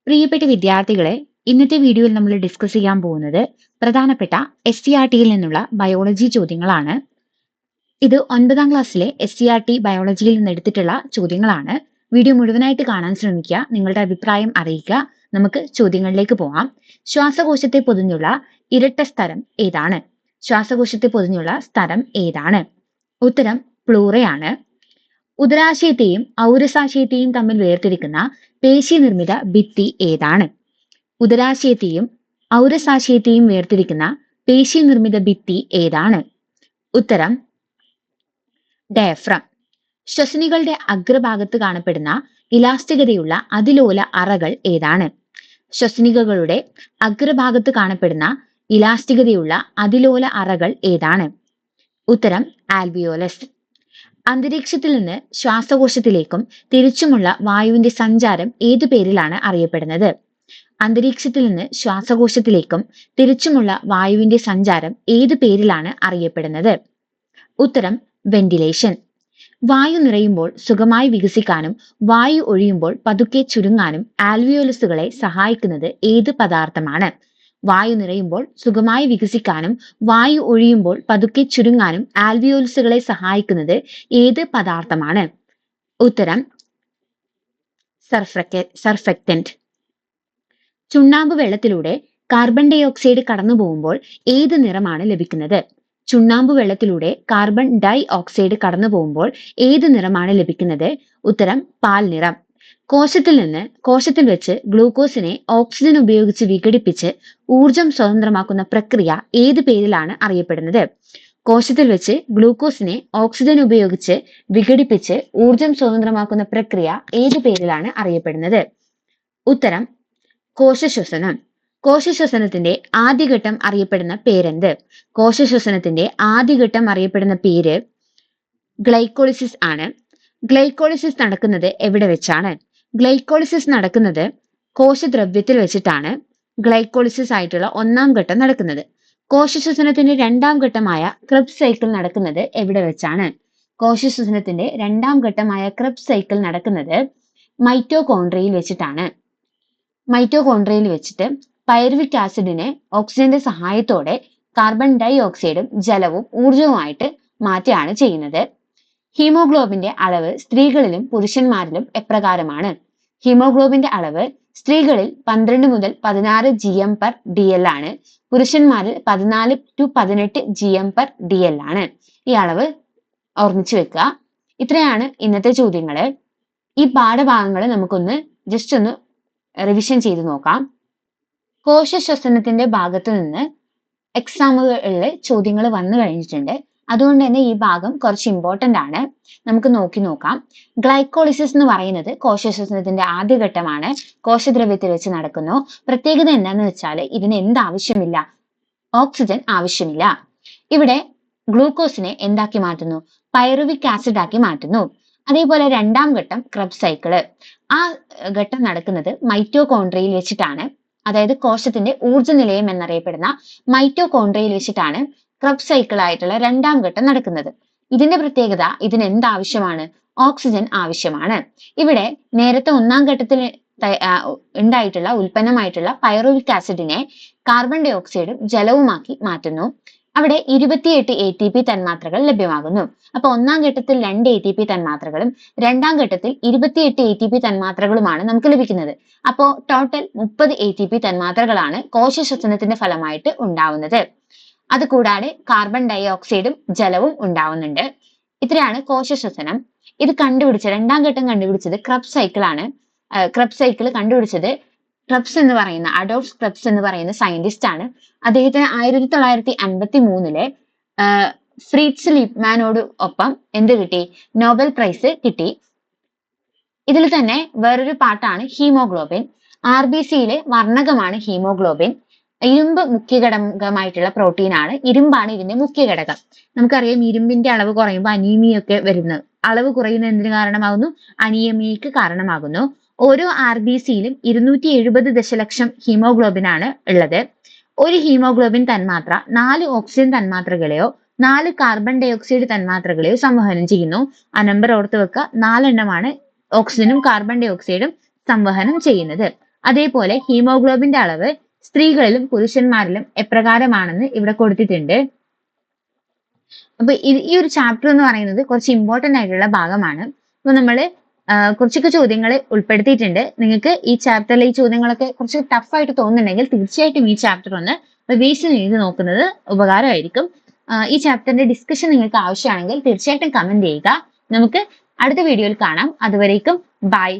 പ്രിയപ്പെട്ട വിദ്യാർത്ഥികളെ, ഇന്നത്തെ വീഡിയോയിൽ നമ്മൾ ഡിസ്കസ് ചെയ്യാൻ പോകുന്നത് പ്രധാനപ്പെട്ട SCERTയിൽ നിന്നുള്ള ബയോളജി ചോദ്യങ്ങളാണ്. ഇത് 9ാം ക്ലാസ്സിലെ SCERT ബയോളജിയിൽ നിന്ന് എടുത്തിട്ടുള്ള ചോദ്യങ്ങളാണ്. വീഡിയോ മുഴുവനായിട്ട് കാണാൻ ശ്രമിക്കുക. നിങ്ങളുടെ അഭിപ്രായം അറിയിക്കുക. നമുക്ക് ചോദ്യങ്ങളിലേക്ക് പോകാം. ശ്വാസകോശത്തെ പൊതിഞ്ഞുള്ള ഇരട്ട സ്ഥലം ഏതാണ്? ശ്വാസകോശത്തെ പൊതിഞ്ഞുള്ള സ്ഥലം ഏതാണ്? ഉത്തരം പ്ലൂറയാണ്. ഉദരാശയത്തെയും ഔരസാശയത്തെയും തമ്മിൽ വേർതിരിക്കുന്ന പേശി നിർമ്മിത ഭിത്തി ഏതാണ്? ഉദരാശയത്തെയും ഔരസാശയത്തെയും വേർതിരിക്കുന്ന പേശി നിർമ്മിത ഭിത്തി ഏതാണ്? ഉത്തരം ഡയഫ്രം. ശ്വസനികളുടെ അഗ്രഭാഗത്ത് കാണപ്പെടുന്ന ഇലാസ്തികതയുള്ള അതിലോല അറകൾ ഏതാണ്? ശ്വസനികകളുടെ അഗ്രഭാഗത്ത് കാണപ്പെടുന്ന ഇലാസ്തികതയുള്ള അതിലോല അറകൾ ഏതാണ്? ഉത്തരം ആൽവിയോലസ്. അന്തരീക്ഷത്തിൽ നിന്ന് ശ്വാസകോശത്തിലേക്കും തിരിച്ചുമുള്ള വായുവിന്റെ സഞ്ചാരം ഏതു പേരിലാണ് അറിയപ്പെടുന്നത്? അന്തരീക്ഷത്തിൽ നിന്ന് ശ്വാസകോശത്തിലേക്കും തിരിച്ചുമുള്ള വായുവിന്റെ സഞ്ചാരം ഏതു പേരിലാണ് അറിയപ്പെടുന്നത്? ഉത്തരം വെന്റിലേഷൻ. വായു നിറയുമ്പോൾ സുഖമായി വികസിക്കാനും വായു ഒഴിയുമ്പോൾ പതുക്കെ ചുരുങ്ങാനും ആൽവിയോലസുകളെ സഹായിക്കുന്നത് ഏത് പദാർത്ഥമാണ്? വായു നിറയുമ്പോൾ സുഖമായി വികസിക്കാനും വായു ഒഴിയുമ്പോൾ പതുക്കെ ചുരുങ്ങാനും ആൽവിയോലസുകളെ സഹായിക്കുന്നത് ഏത് പദാർത്ഥമാണ്? ഉത്തരം സർഫക്റ്റന്റ്. ചുണ്ണാമ്പ് വെള്ളത്തിലൂടെ കാർബൺ ഡൈ ഓക്സൈഡ് കടന്നു പോകുമ്പോൾ ഏത് നിറമാണ് ലഭിക്കുന്നത്? ചുണ്ണാമ്പ് വെള്ളത്തിലൂടെ കാർബൺ ഡൈ ഓക്സൈഡ് കടന്നു പോകുമ്പോൾ ഏത് നിറമാണ് ലഭിക്കുന്നത്? ഉത്തരം പാൽ നിറം. കോശത്തിൽ വെച്ച് ഗ്ലൂക്കോസിനെ ഓക്സിജൻ ഉപയോഗിച്ച് വിഘടിപ്പിച്ച് ഊർജം സ്വതന്ത്രമാക്കുന്ന പ്രക്രിയ ഏത് പേരിലാണ് അറിയപ്പെടുന്നത്? കോശത്തിൽ വെച്ച് ഗ്ലൂക്കോസിനെ ഓക്സിജൻ ഉപയോഗിച്ച് വിഘടിപ്പിച്ച് ഊർജം സ്വതന്ത്രമാക്കുന്ന പ്രക്രിയ ഏത് പേരിലാണ് അറിയപ്പെടുന്നത്? ഉത്തരം കോശശ്വസനം. കോശശ്വസനത്തിന്റെ ആദ്യഘട്ടം അറിയപ്പെടുന്ന പേരെന്ത്? കോശശ്വസനത്തിന്റെ ആദ്യഘട്ടം അറിയപ്പെടുന്ന പേര് ഗ്ലൈക്കോളിസിസ് ആണ്. ഗ്ലൈക്കോളിസിസ് നടക്കുന്നത് എവിടെ വെച്ചാണ്? ഗ്ലൈക്കോളിസിസ് നടക്കുന്നത് കോശദ്രവ്യത്തിൽ വെച്ചിട്ടാണ് ഗ്ലൈക്കോളിസിസ് ആയിട്ടുള്ള 1ാം ഘട്ടം നടക്കുന്നത്. കോശശ്വസനത്തിന്റെ 2ാം ഘട്ടമായ ക്രെബ്സ് സൈക്കിൾ നടക്കുന്നത് എവിടെ വെച്ചാണ്? കോശശ്വസനത്തിന്റെ 2ാം ഘട്ടമായ ക്രെബ്സ് സൈക്കിൾ നടക്കുന്നത് മൈറ്റോകോൺട്രിയയിൽ വെച്ചിട്ടാണ്. മൈറ്റോകോൺട്രിയയിൽ വെച്ചിട്ട് പൈറുവിക് ആസിഡിനെ ഓക്സിജന്റെ സഹായത്തോടെ കാർബൺ ഡൈ ഓക്സൈഡും ജലവും ഊർജവുമായിട്ട് മാറ്റുകയാണ് ചെയ്യുന്നത്. ഹീമോഗ്ലോബിന്റെ അളവ് സ്ത്രീകളിലും പുരുഷന്മാരിലും എപ്രകാരമാണ്? ഹീമോഗ്ലോബിന്റെ അളവ് സ്ത്രീകളിൽ 12 മുതൽ 16 GM/DL ആണ്. പുരുഷന്മാരിൽ 14 to 18 GM/DL ആണ്. ഈ അളവ് ഓർമ്മിച്ചു വെക്കുക. ഇത്രയാണ് ഇന്നത്തെ ചോദ്യങ്ങള്. ഈ പാഠഭാഗങ്ങൾ നമുക്കൊന്ന് ജസ്റ്റ് ഒന്ന് റിവിഷൻ ചെയ്ത് നോക്കാം. കോശശ്വസനത്തിന്റെ ഭാഗത്ത് നിന്ന് എക്സാമുകളിൽ ചോദ്യങ്ങൾ വന്നു കഴിഞ്ഞിട്ടുണ്ട്. അതുകൊണ്ട് തന്നെ ഈ ഭാഗം കുറച്ച് ഇമ്പോർട്ടന്റ് ആണ്. നമുക്ക് നോക്കാം. ഗ്ലൈക്കോളിസിസ് എന്ന് പറയുന്നത് കോശശ്വസനത്തിന്റെ ആദ്യഘട്ടമാണ്. കോശദ്രവ്യത്തിൽ വെച്ച് നടക്കുന്നു. പ്രത്യേകത എന്താന്ന് വെച്ചാൽ ഇതിന് എന്ത് ആവശ്യമില്ല? ഓക്സിജൻ ആവശ്യമില്ല. ഇവിടെ ഗ്ലൂക്കോസിനെ എന്താക്കി മാറ്റുന്നു? പൈറുവിക് ആസിഡ് ആക്കി മാറ്റുന്നു. അതേപോലെ 2ാം ഘട്ടം ക്രെബ്സ് സൈക്കിള്. ആ ഘട്ടം നടക്കുന്നത് മൈറ്റോകോൺട്രിയയിൽ വെച്ചിട്ടാണ്. അതായത് കോശത്തിന്റെ ഊർജ്ജ നിലയം എന്നറിയപ്പെടുന്ന മൈറ്റോകോൺട്രിയയിൽ വെച്ചിട്ടാണ് ക്രെബ്സ് സൈക്കിൾ ആയിട്ടുള്ള 2ാം ഘട്ടം നടക്കുന്നത്. ഇതിന്റെ പ്രത്യേകത, ഇതിന് എന്താവശ്യമാണ്? ഓക്സിജൻ ആവശ്യമാണ്. ഇവിടെ നേരത്തെ 1ാം ഘട്ടത്തിൽ ഉണ്ടായിട്ടുള്ള ഉൽപ്പന്നമായിട്ടുള്ള പൈറുവിക് ആസിഡിനെ കാർബൺ ഡൈ ഓക്സൈഡും ജലവുമാക്കി മാറ്റുന്നു. അവിടെ 28 ATP തന്മാത്രകൾ ലഭ്യമാകുന്നു. അപ്പൊ 1ാം ഘട്ടത്തിൽ 2 ATP തന്മാത്രകളും 2ാം ഘട്ടത്തിൽ 28 ATP തന്മാത്രകളുമാണ് നമുക്ക് ലഭിക്കുന്നത്. അപ്പോ ടോട്ടൽ 30 ATP തന്മാത്രകളാണ് കോശശ്വസനത്തിന്റെ ഫലമായിട്ട് ഉണ്ടാവുന്നത്. അത് കൂടാതെ കാർബൺ ഡൈ ഓക്സൈഡും ജലവും ഉണ്ടാവുന്നുണ്ട്. ഇത്രയാണ് കോശശ്വസനം. ഇത് 2ാം ഘട്ടം കണ്ടുപിടിച്ചത് ക്രെബ്സ് സൈക്കിൾ ആണ്. ക്രെബ്സ് സൈക്കിൾ കണ്ടുപിടിച്ചത് ക്രെബ്സ് എന്ന് പറയുന്ന അഡോൾഫ് ക്രെബ്സ് എന്ന് പറയുന്ന സയന്റിസ്റ്റ് ആണ്. അദ്ദേഹത്തിന് 1953 ഫ്രീറ്റ്സ് ലിപ്മാനോട് ഒപ്പം എന്ത് കിട്ടി? നോബൽ പ്രൈസ് കിട്ടി. ഇതിൽ തന്നെ വേറൊരു പാർട്ടാണ് ഹീമോഗ്ലോബിൻ. RBCയിലെ വർണ്ണകമാണ് ഹീമോഗ്ലോബിൻ. ഇരുമ്പ് മുഖ്യ ഘടകമായിട്ടുള്ള പ്രോട്ടീൻ ആണ്. ഇരുമ്പാണ് ഇതിന്റെ മുഖ്യ ഘടകം. നമുക്കറിയാം ഇരുമ്പിന്റെ അളവ് കുറയുമ്പോൾ അനീമിയ ഒക്കെ വരുന്നത്. അളവ് കുറയുന്ന എന്തിനു കാരണമാകുന്നു? അനീമിയക്ക് കാരണമാകുന്നു. ഓരോ RBCയിലും 270 ദശലക്ഷം ഹീമോഗ്ലോബിൻ ആണ് ഉള്ളത്. ഒരു ഹീമോഗ്ലോബിൻ തന്മാത്ര 4 ഓക്സിജൻ തന്മാത്രകളെയോ 4 കാർബൺ ഡൈ ഓക്സൈഡ് തന്മാത്രകളെയോ സംവഹനം ചെയ്യുന്നു. ആ നമ്പർ ഓർത്ത് വെക്കുക. 4 എണ്ണമാണ് ഓക്സിജനും കാർബൺ ഡൈ ഓക്സൈഡും സംവഹനം ചെയ്യുന്നത്. അതേപോലെ ഹീമോഗ്ലോബിന്റെ അളവ് സ്ത്രീകളിലും പുരുഷന്മാരിലും എപ്രകാരമാണെന്ന് ഇവിടെ കൊടുത്തിട്ടുണ്ട്. അപ്പൊ ഈ ഒരു ചാപ്റ്റർ എന്ന് പറയുന്നത് കുറച്ച് ഇമ്പോർട്ടന്റ് ആയിട്ടുള്ള ഭാഗമാണ്. അപ്പൊ നമ്മള് കുറച്ചൊക്കെ ചോദ്യങ്ങൾ ഉൾപ്പെടുത്തിയിട്ടുണ്ട്. നിങ്ങൾക്ക് ഈ ചാപ്റ്ററിലെ ഈ ചോദ്യങ്ങളൊക്കെ കുറച്ച് ടഫ് ആയിട്ട് തോന്നുന്നുണ്ടെങ്കിൽ തീർച്ചയായിട്ടും ഈ ചാപ്റ്റർ ഒന്ന് റിവൈസ് ചെയ്ത് നോക്കുന്നത് ഉപകാരമായിരിക്കും. ഈ ചാപ്റ്ററിന്റെ ഡിസ്കഷൻ നിങ്ങൾക്ക് ആവശ്യമാണെങ്കിൽ തീർച്ചയായിട്ടും കമന്റ് ചെയ്യുക. നമുക്ക് അടുത്ത വീഡിയോയിൽ കാണാം. അതുവരേക്കും ബൈ.